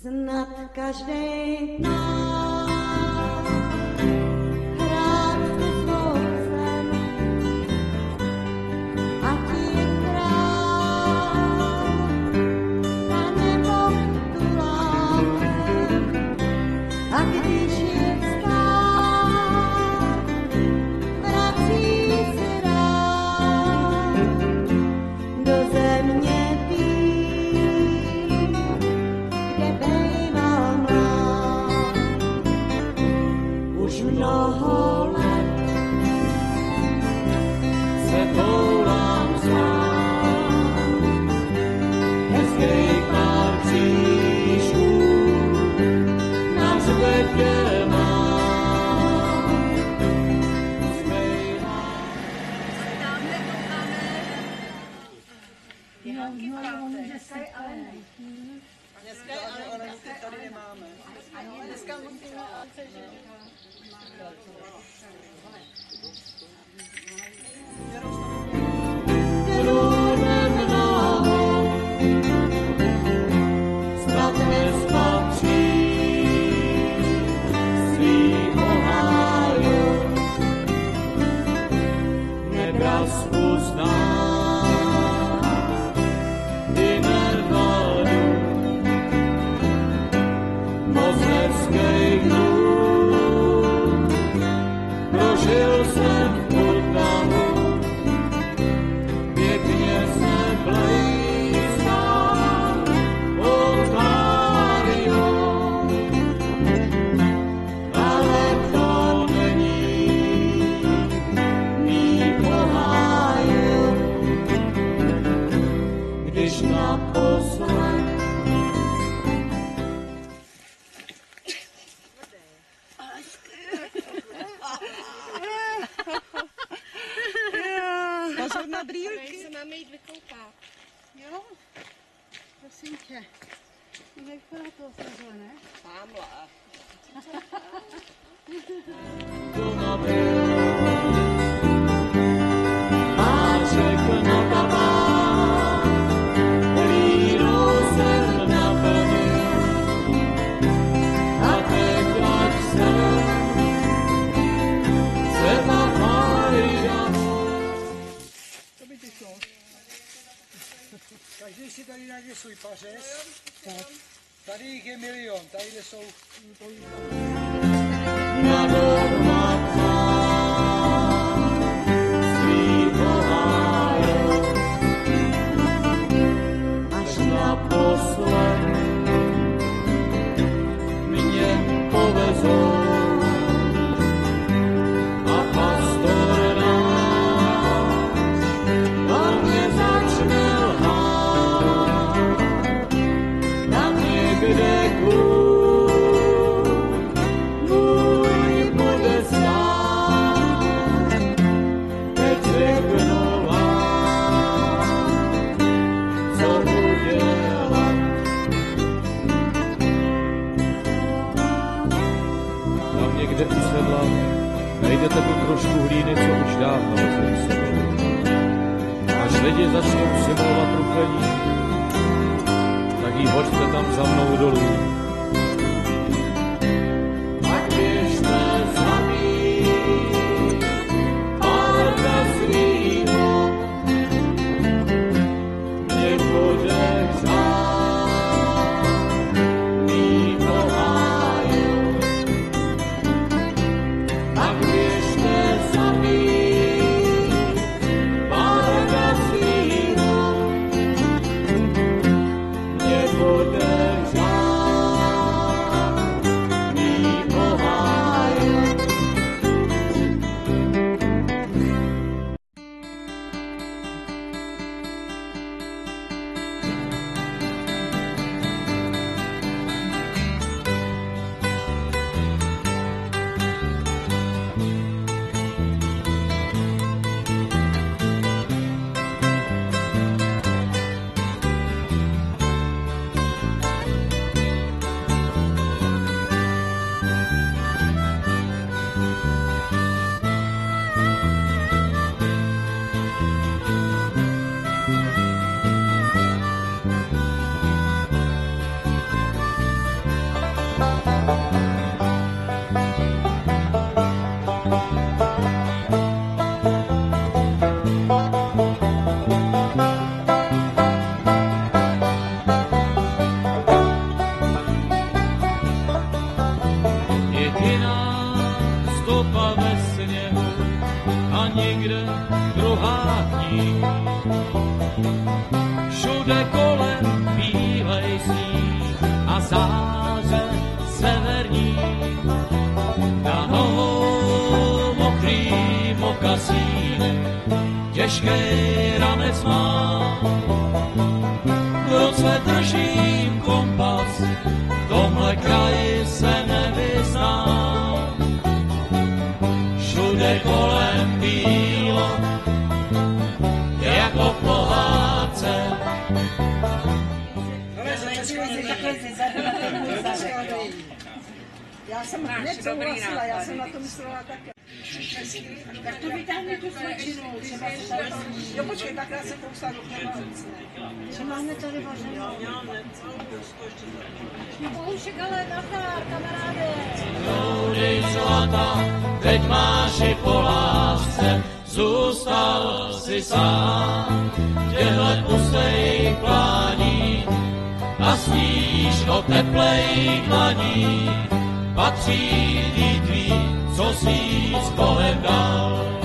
Snad každej nás hrát tu svou zem, ať je král, a nebo tulákem, a když je vstát, vrací se rád do země. Mnoho let se toulám sám, hezkej pár křížků na hřbetě mám. Dneska, ale dneska tady nemáme. Dneska musíme snad nespatří svým oháju, nebraz uzná i nervalu, mozeckej prožil jsem v Poddahu, pěkně se blejskám od Mário, ale to není mý poháju, když naposled pozor na brýlky. Se máme jít vykoupat. Jo? Prosím tě. Jak to takhle, ne? Tamhle. Doma byl Máček na tabák, línou jsem naplnil a teď ať se mafajda. Každý si tady najde svůj pařez. Tady jich je milion, tady jsou... Na doma svý poháju, až naposled mě povezou a pastor náš na mě začne lhát, tam někde můj bude stát, teď řeknu vám, co udělat. Tam někde u sedla najdete tu trošku hlíny, co už dávno vezli sebou. Až lidi začnou simulovat trufení, tak jí hoďte tam za mnou dolů. Ať běžte zabít Pálka svýho, mě bude řád mý poháju. Ať běžte zabít Pálka svýho, mě bude řád mý poháju. nikde druhá kníh. Všude kolem bílej sníh a záře severní. Na nohou mokrý mokasíny, těžký ranec má. V ruce držím kompas, v tomhle kraji se nevyznám. Všude kolem bílo, jako v pohádce. Já jsem hned souhlasila, já jsem na to myslela také. Tak to vytáhne tu slečinu, třeba se tady... Jo, počkej, tak já se kousla do chleba. Co máme tady vařeno? No bohušek, ale nachár, kamaráde. Proudy zlata, teď máš i po lásce, zůstal si sám. V těchhle pustých plání a sníš do teplejch dlaní. Patří tvý, co jsi s Bohem dal.